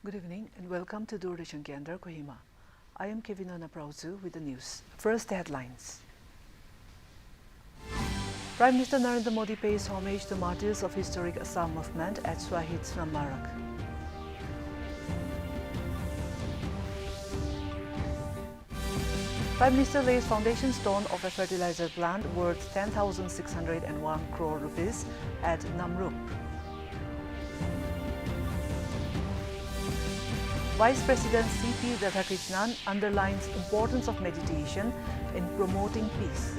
Good evening and welcome to Doordarshan Kendra, Kohima. I am Kevin Prauzu with the news. First headlines. Prime Minister Narendra Modi pays homage to martyrs of historic Assam movement at Swahid Smarak. Prime Minister lays foundation stone of a fertilizer plant worth 10,601 crore rupees at Namrup. Vice President C.P. Radhakrishnan underlines importance of meditation in promoting peace.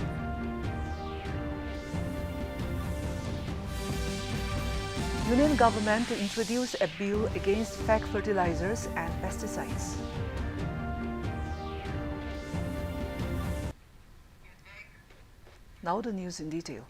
Union government to introduce a bill against fake fertilizers and pesticides. Now the news in detail.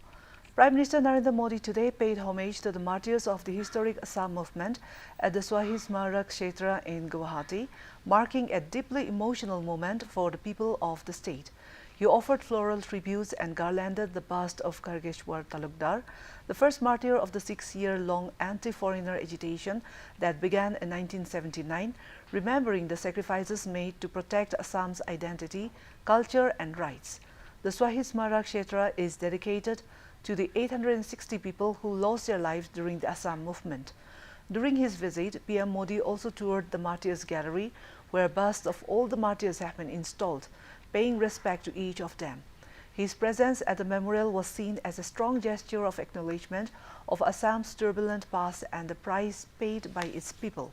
Prime Minister Narendra Modi today paid homage to the martyrs of the historic Assam movement at the Swahid Smarak Kshetra in Guwahati, marking a deeply emotional moment for the people of the state. He offered floral tributes and garlanded the bust of Kargeshwar Talukdar, the first martyr of the 6-year-long anti-foreigner agitation that began in 1979, remembering the sacrifices made to protect Assam's identity, culture and rights. The Swahid Smarak Kshetra is dedicated to the 860 people who lost their lives during the Assam movement. During his visit, PM Modi also toured the Martyrs Gallery, where busts of all the martyrs have been installed, paying respect to each of them. His presence at the memorial was seen as a strong gesture of acknowledgement of Assam's turbulent past and the price paid by its people.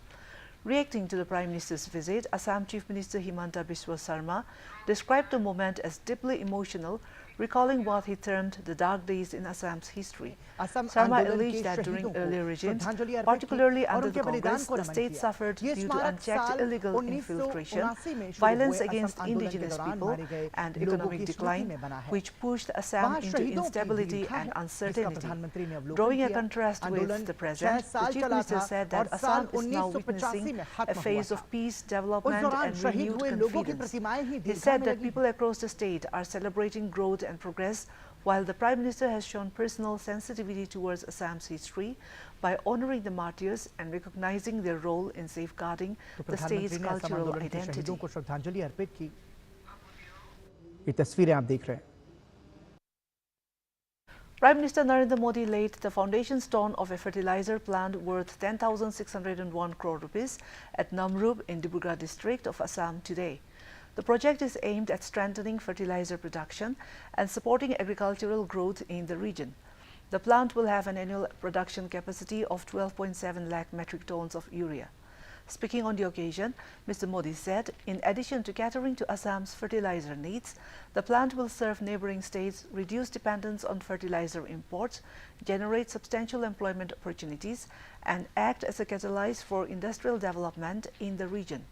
Reacting to the Prime Minister's visit, Assam Chief Minister Himanta Biswa Sarma described the moment as deeply emotional, recalling what he termed the dark days in Assam's history. Sarma alleged that during earlier regimes, particularly under the Congress, the state suffered due to unchecked illegal infiltration, violence against indigenous people, and economic decline, which pushed Assam into instability and uncertainty. Drawing a contrast with the present, the Chief Minister said that Assam is now witnessing a phase of peace, development, and renewed confidence. He said that people across the state are celebrating growth and progress, while the Prime Minister has shown personal sensitivity towards Assam's history by honoring the martyrs and recognizing their role in safeguarding the state's cultural identity. Prime Minister Narendra Modi laid the foundation stone of a fertilizer plant worth 10,601 crore rupees at Namrup in Dibrugarh district of Assam today. The project is aimed at strengthening fertilizer production and supporting agricultural growth in the region. The plant will have an annual production capacity of 12.7 lakh metric tons of urea. Speaking on the occasion, Mr. Modi said, in addition to catering to Assam's fertilizer needs, the plant will serve neighboring states, reduce dependence on fertilizer imports, generate substantial employment opportunities, and act as a catalyst for industrial development in the region.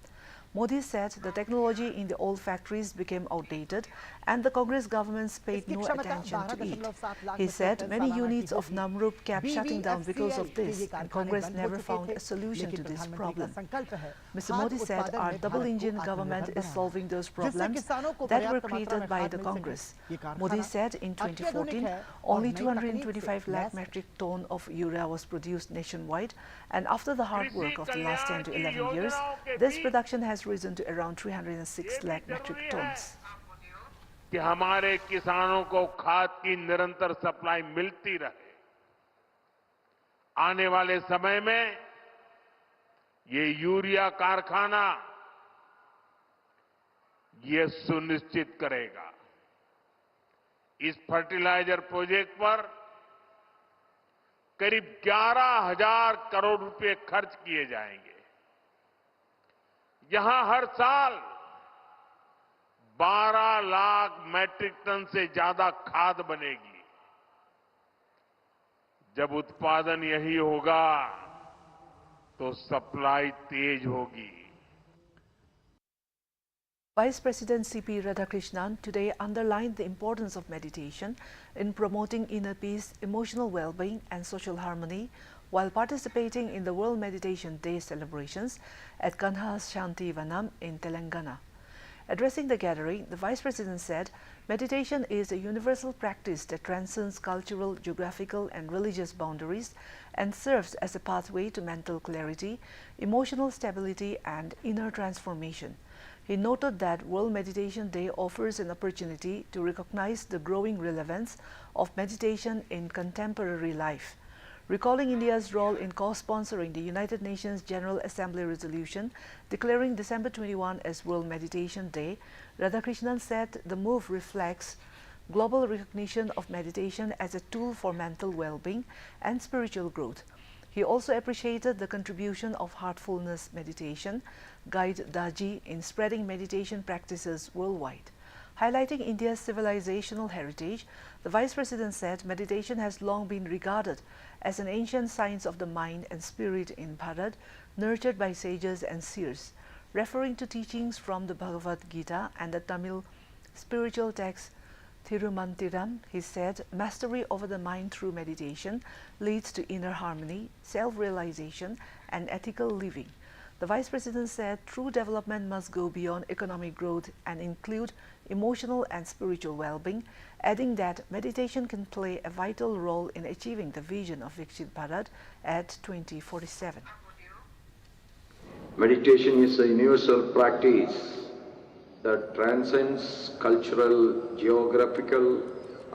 Modi said the technology in the old factories became outdated and the Congress governments paid no attention to it. He said many units of Namrup kept shutting down because of this and Congress never found a solution to this problem. Mr. Modi said our double-engine government is solving those problems that were created by the Congress. Modi said in 2014, only 225 lakh metric ton of urea was produced nationwide, and after the hard work of the last 10 to 11 years, this production has risen to around 306 lakh metric tons. कि हमारे किसानों को खाद की निरंतर supply मिलती रहे। आने वाले समय में ये यूरिया कारखाना ये सुनिश्चित करेगा। इस फर्टिलाइजर प्रोजेक्ट पर करीब 11,000 करोड़ रुपए खर्च किए जाएंगे। यहां हर साल 12 लाख मैट्रिक टन से ज्यादा खाद बनेगी। जब उत्पादन यही होगा तो सप्लाई तेज होगी। Vice President C.P. Radhakrishnan today underlined the importance of meditation in promoting inner peace, emotional well-being and social harmony while participating in the World Meditation Day celebrations at Kanha's Shanti Vanam in Telangana. Addressing the gathering, the Vice President said, meditation is a universal practice that transcends cultural, geographical, and religious boundaries and serves as a pathway to mental clarity, emotional stability, and inner transformation. He noted that World Meditation Day offers an opportunity to recognize the growing relevance of meditation in contemporary life. Recalling India's role in co-sponsoring the United Nations General Assembly resolution declaring December 21 as World Meditation Day, Radhakrishnan said the move reflects global recognition of meditation as a tool for mental well-being and spiritual growth. He also appreciated the contribution of heartfulness meditation guide Daji in spreading meditation practices worldwide. Highlighting India's civilizational heritage, the Vice President said meditation has long been regarded as an ancient science of the mind and spirit in Bharat, nurtured by sages and seers. Referring to teachings from the Bhagavad Gita and the Tamil spiritual text Thirumantiram, he said, mastery over the mind through meditation leads to inner harmony, self-realization, and ethical living. The Vice President said true development must go beyond economic growth and include emotional and spiritual well-being, adding that meditation can play a vital role in achieving the vision of Viksit Bharat at 2047. Meditation is a universal practice that transcends cultural, geographical,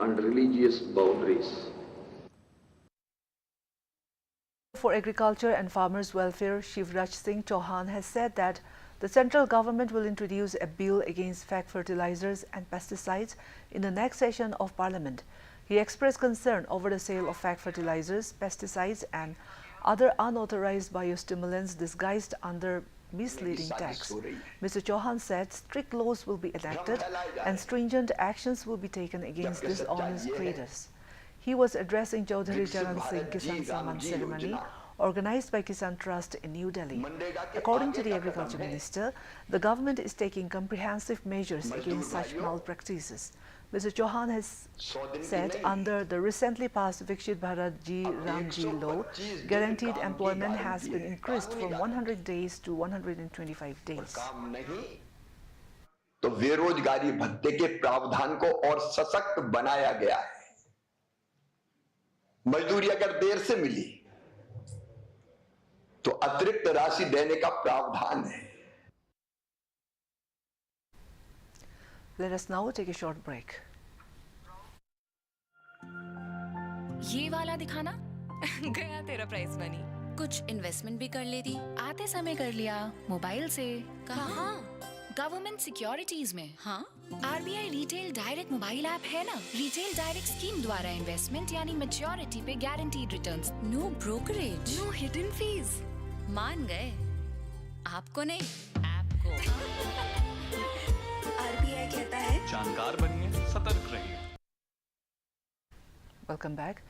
and religious boundaries. For Agriculture and Farmers' Welfare, Shivraj Singh Chauhan has said that the central government will introduce a bill against fake fertilizers and pesticides in the next session of Parliament. He expressed concern over the sale of fake fertilizers, pesticides, and other unauthorized biostimulants disguised under misleading tax. Mr. Chauhan said strict laws will be enacted and stringent actions will be taken against dishonest traders. He was addressing Chaudhary Charan Singh Kisan Samman ceremony organized by Kisan Trust in New Delhi. According to the Agriculture Minister, the government is taking comprehensive measures against such malpractices. Mr. Chauhan has said under the recently passed Viksit Bharat Ji Ramji law, guaranteed employment has been increased from 100 days to 125 days. तो बेरोजगारी भत्ते के प्रावधान को और सशक्त बनाया गया है। मजदूरी अगर देर से मिली तो अतिरिक्त राशि देने का प्रावधान है। Let us now take a short break. ये वाला दिखाना गया तेरा प्राइस मनी। कुछ इन्वेस्टमेंट भी कर लेती। आते समय कर लिया मोबाइल से। कहाँ? गवर्नमेंट सिक्योरिटीज में। हाँ? RBI retail direct mobile app है ना, रिटेल डायरेक्ट स्कीम द्वारा इन्वेस्टमेंट यानी मैच्योरिटी पे guaranteed returns. No brokerage, no hidden fees. मान गए। आपको नहीं, ऐप को। RBI कहता है जानकार बनिए, सतर्क रहिए। Welcome back.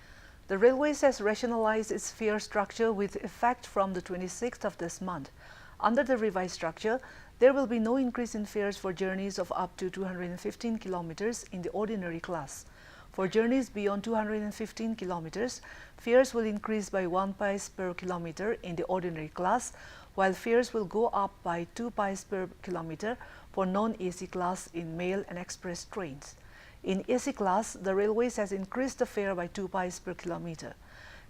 The Railways has rationalized its fare structure with effect from the 26th of this month. Under the revised structure, there will be no increase in fares for journeys of up to 215 kilometers in the ordinary class. For journeys beyond 215 kilometers, fares will increase by 1 paise per kilometer in the ordinary class, while fares will go up by 2 paise per kilometer for non-AC class in mail and express trains. In AC class, the Railways has increased the fare by 2 paise per kilometer.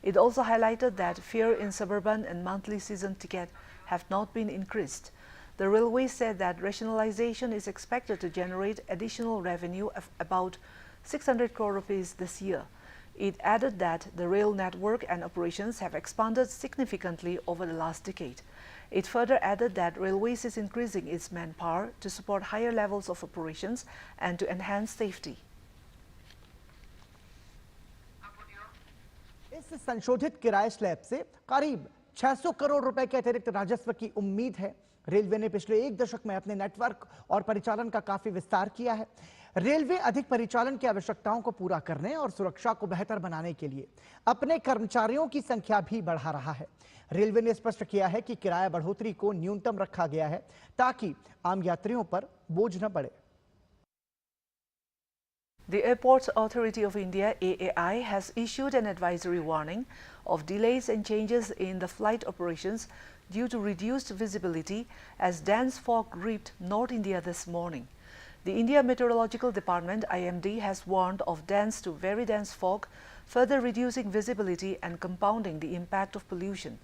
It also highlighted that fare in suburban and monthly season ticket have not been increased. The Railways said that rationalization is expected to generate additional revenue of about 600 crore rupees this year. It added that the rail network and operations have expanded significantly over the last decade. It further added that Railways is increasing its manpower to support higher levels of operations and to enhance safety. इस संशोधित किराए slab से करीब 600 करोड़ रुपए के अतिरिक्त राजस्व की उम्मीद है। रेलवे ने पिछले 1 दशक में अपने नेटवर्क और परिचालन का काफी विस्तार किया है। रेलवे अधिक परिचालन की आवश्यकताओं को पूरा करने और सुरक्षा को बेहतर बनाने के लिए अपने कर्मचारियों की संख्या भी बढ़ा रहा है। रेलवे ने स्पष्ट किया है कि किराया बढ़ोतरी को न्यूनतम रखा गया है ताकि आम यात्रियों पर बोझ न पड़े। The Airports Authority of India (AAI) has issued an advisory warning of delays and changes in the flight operations due to reduced visibility as dense fog gripped North India this morning. The India Meteorological Department (IMD) has warned of dense to very dense fog, further reducing visibility and compounding the impact of pollution.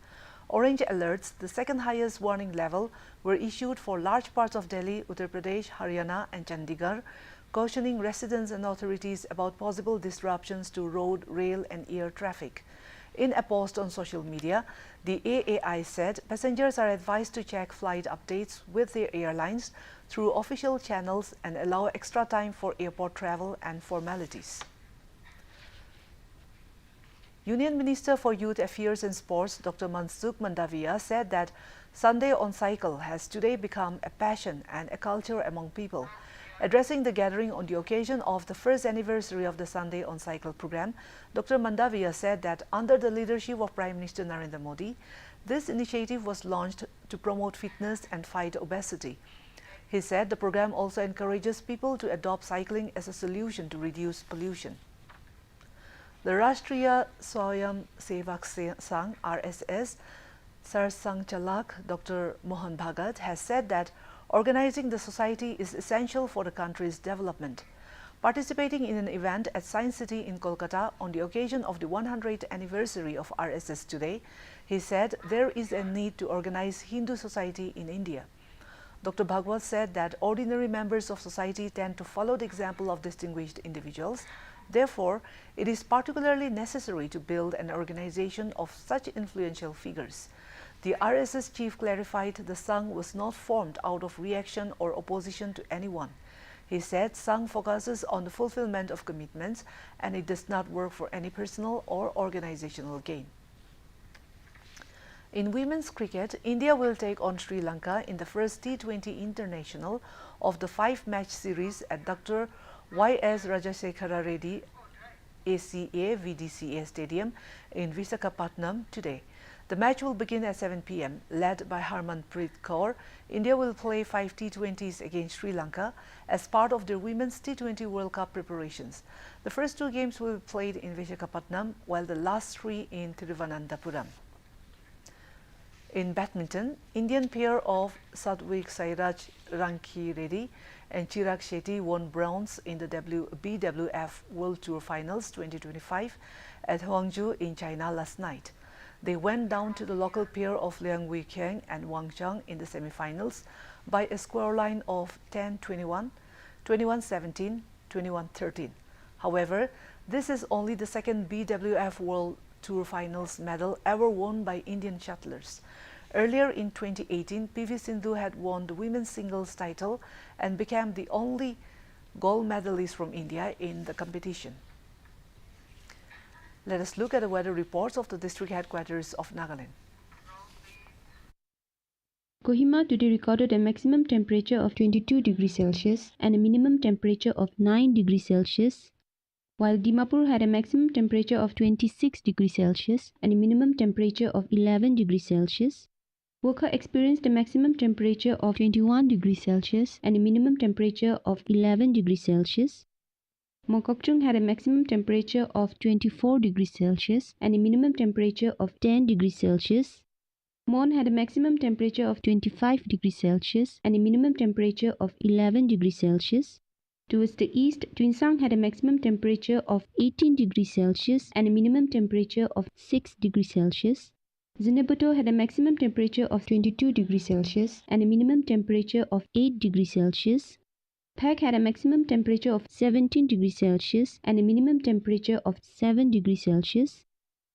Orange alerts, the second highest warning level, were issued for large parts of Delhi, Uttar Pradesh, Haryana and Chandigarh, cautioning residents and authorities about possible disruptions to road, rail and air traffic. In a post on social media, the AAI said passengers are advised to check flight updates with their airlines through official channels and allow extra time for airport travel and formalities. Union Minister for Youth Affairs and Sports, Dr. Mansukh Mandaviya, said that Sunday on Cycle has today become a passion and a culture among people. Addressing the gathering on the occasion of the first anniversary of the Sunday on Cycle program, Dr. Mandaviya said that under the leadership of Prime Minister Narendra Modi, this initiative was launched to promote fitness and fight obesity. He said the program also encourages people to adopt cycling as a solution to reduce pollution. The Rashtriya Swayam Sevak Sangh (RSS) Sarsangchalak Dr. Mohan Bhagat has said that organizing the society is essential for the country's development. Participating in an event at Science City in Kolkata on the occasion of the 100th anniversary of RSS today, he said there is a need to organize Hindu society in India. Dr. Bhagwat said that ordinary members of society tend to follow the example of distinguished individuals. Therefore, it is particularly necessary to build an organization of such influential figures. The RSS chief clarified the Sangh was not formed out of reaction or opposition to anyone. He said Sangh focuses on the fulfillment of commitments and it does not work for any personal or organizational gain. In women's cricket, India will take on Sri Lanka in the first T20 International of the 5-match series at Dr. Y.S. Rajasekhara Reddy ACA VDCA Stadium in Visakhapatnam today. The match will begin at 7 p.m. Led by Harmanpreet Kaur, India will play 5 T20s against Sri Lanka as part of their Women's T20 World Cup preparations. The first 2 games will be played in Visakhapatnam, while the last 3 in Thiruvananthapuram. In badminton, Indian pair of Satvik Sairaj Ranki Reddy and Chirag Shetty won bronze in the BWF World Tour Finals 2025 at Hangzhou in China last night. They went down to the local pair of Liang Weiqiang and Wang Zhang in the semi-finals by a scoreline of 10-21, 21-17, 21-13. However, this is only the second BWF World Tour Finals medal ever won by Indian shuttlers. Earlier in 2018, PV Sindhu had won the women's singles title and became the only gold medalist from India in the competition. Let us look at the weather reports of the district headquarters of Nagaland. Kohima today recorded a maximum temperature of 22 degrees Celsius and a minimum temperature of 9 degrees Celsius, while Dimapur had a maximum temperature of 26 degrees Celsius and a minimum temperature of 11 degrees Celsius. Wokha experienced a maximum temperature of 21 degrees Celsius and a minimum temperature of 11 degrees Celsius. Mokokchung had a maximum temperature of 24 degrees Celsius and a minimum temperature of 10 degrees Celsius. Mon had a maximum temperature of 25 degrees Celsius and a minimum temperature of 11 degrees Celsius. Towards the east, Twinsang had a maximum temperature of 18 degrees Celsius and a minimum temperature of 6 degrees Celsius. Zinebuto had a maximum temperature of 22 degrees Celsius and a minimum temperature of 8 degrees Celsius. Phek had a maximum temperature of 17 degrees Celsius and a minimum temperature of 7 degrees Celsius.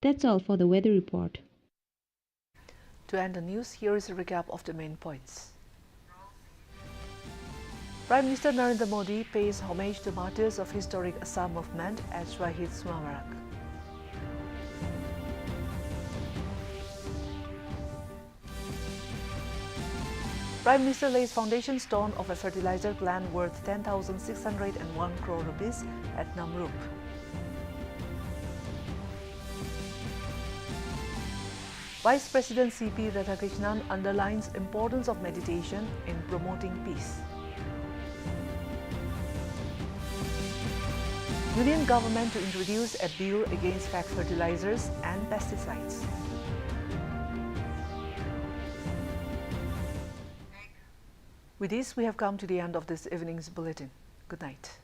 That's all for the weather report. To end the news, here is a recap of the main points. Prime Minister Narendra Modi pays homage to martyrs of historic Assam movement at Shahid Smarak. Prime Minister lays foundation stone of a fertilizer plant worth 10,601 crore rupees at Namrup. Vice President C.P. Radhakrishnan underlines importance of meditation in promoting peace. Union government to introduce a bill against fake fertilizers and pesticides. With this, we have come to the end of this evening's bulletin. Good night.